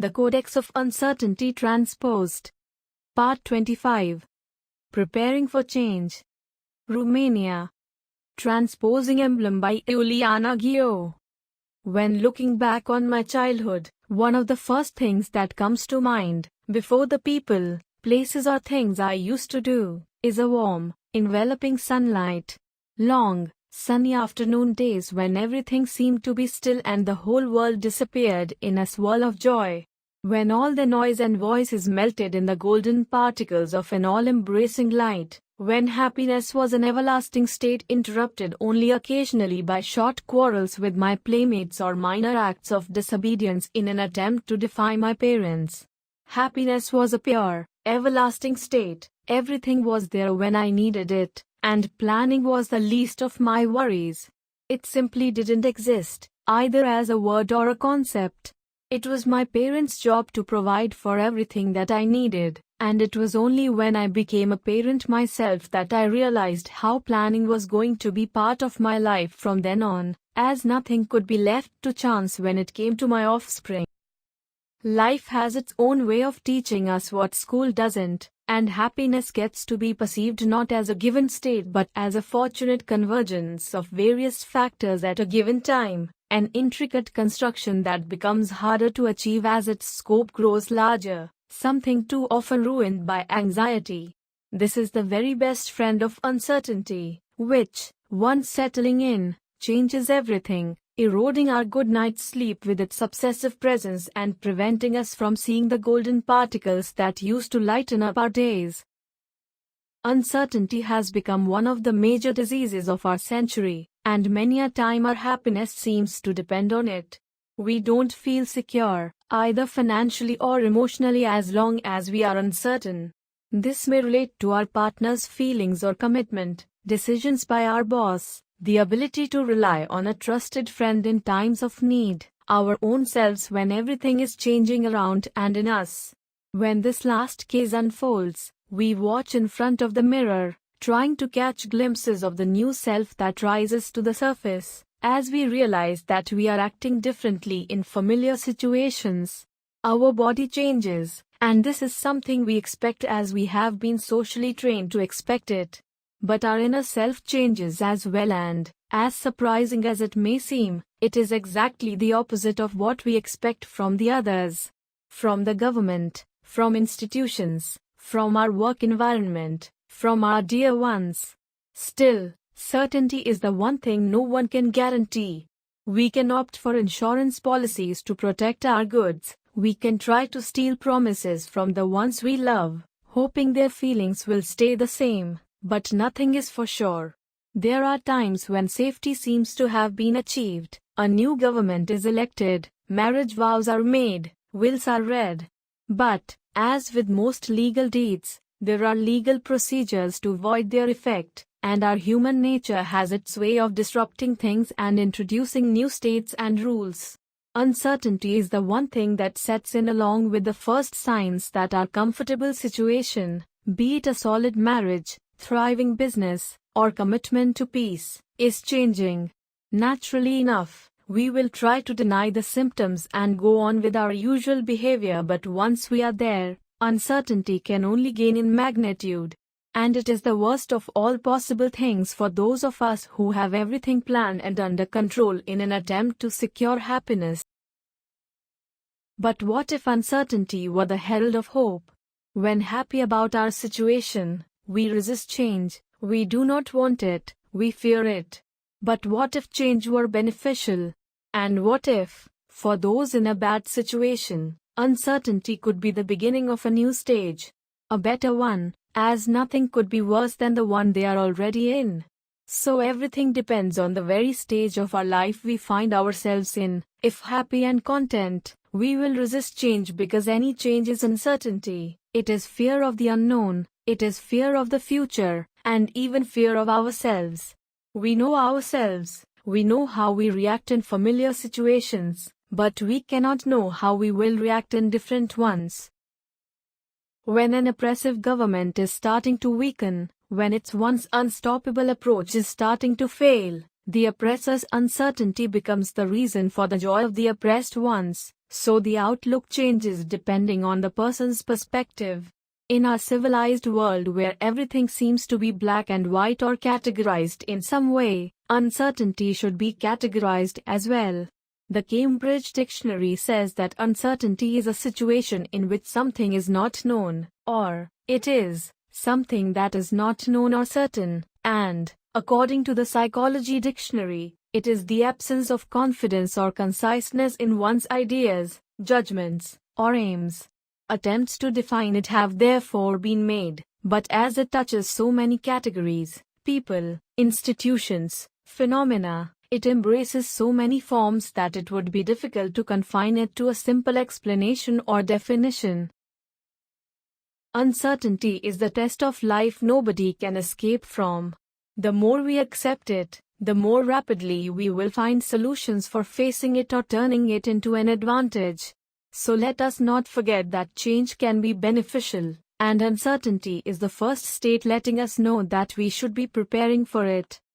The Codex of Uncertainty Transposed. Part 25. Preparing for Change. Romania. Transposing Emblem by Iuliana Guillot. When looking back on my childhood, one of the first things that comes to mind, before the people, places or things I used to do, is a warm, enveloping sunlight. Long, sunny afternoon days when everything seemed to be still and the whole world disappeared in a swirl of joy. When all the noise and voices melted in the golden particles of an all-embracing light. When happiness was an everlasting state interrupted only occasionally by short quarrels with my playmates or minor acts of disobedience in an attempt to defy my parents. Happiness was a pure, everlasting state. Everything was there when I needed it, and planning was the least of my worries. It simply didn't exist, either as a word or a concept. It was my parents' job to provide for everything that I needed, and it was only when I became a parent myself that I realized how planning was going to be part of my life from then on, as nothing could be left to chance when it came to my offspring. Life has its own way of teaching us what school doesn't, and happiness gets to be perceived not as a given state but as a fortunate convergence of various factors at a given time. An intricate construction that becomes harder to achieve as its scope grows larger, something too often ruined by anxiety. This is the very best friend of uncertainty, which, once settling in, changes everything, eroding our good night's sleep with its obsessive presence and preventing us from seeing the golden particles that used to lighten up our days. Uncertainty has become one of the major diseases of our century, and many a time our happiness seems to depend on it. We don't feel secure, either financially or emotionally, as long as we are uncertain. This may relate to our partner's feelings or commitment, decisions by our boss, the ability to rely on a trusted friend in times of need, our own selves when everything is changing around and in us. When this last case unfolds, we watch in front of the mirror, trying to catch glimpses of the new self that rises to the surface, as we realize that we are acting differently in familiar situations. Our body changes, and this is something we expect as we have been socially trained to expect it. But our inner self changes as well, and, as surprising as it may seem, it is exactly the opposite of what we expect from the others. From the government, from institutions, from our work environment, from our dear ones. Still, certainty is the one thing no one can guarantee. We can opt for insurance policies to protect our goods. We can try to steal promises from the ones we love, hoping their feelings will stay the same, but nothing is for sure. There are times when safety seems to have been achieved, a new government is elected, marriage vows are made, wills are read. But, as with most legal deeds, there are legal procedures to void their effect, and our human nature has its way of disrupting things and introducing new states and rules. Uncertainty is the one thing that sets in along with the first signs that our comfortable situation, be it a solid marriage, thriving business, or commitment to peace, is changing. Naturally enough, we will try to deny the symptoms and go on with our usual behavior, but once we are there, uncertainty can only gain in magnitude. And it is the worst of all possible things for those of us who have everything planned and under control in an attempt to secure happiness. But what if uncertainty were the herald of hope? When happy about our situation, we resist change, we do not want it, we fear it. But what if change were beneficial? And what if, for those in a bad situation, uncertainty could be the beginning of a new stage? A better one, as nothing could be worse than the one they are already in. So everything depends on the very stage of our life we find ourselves in. If happy and content, we will resist change because any change is uncertainty. It is fear of the unknown, it is fear of the future, and even fear of ourselves. We know ourselves, we know how we react in familiar situations, but we cannot know how we will react in different ones. When an oppressive government is starting to weaken, when its once unstoppable approach is starting to fail, the oppressor's uncertainty becomes the reason for the joy of the oppressed ones. so the outlook changes depending on the person's perspective. In our civilized world where everything seems to be black and white or categorized in some way, uncertainty should be categorized as well. The Cambridge Dictionary says that uncertainty is a situation in which something is not known, or it is something that is not known or certain, and, according to the Psychology Dictionary, it is the absence of confidence or conciseness in one's ideas, judgments, or aims. Attempts to define it have therefore been made, but as it touches so many categories, people, institutions, phenomena, it embraces so many forms that it would be difficult to confine it to a simple explanation or definition. Uncertainty is the test of life nobody can escape from. The more we accept it, the more rapidly we will find solutions for facing it or turning it into an advantage. So let us not forget that change can be beneficial, and uncertainty is the first state letting us know that we should be preparing for it.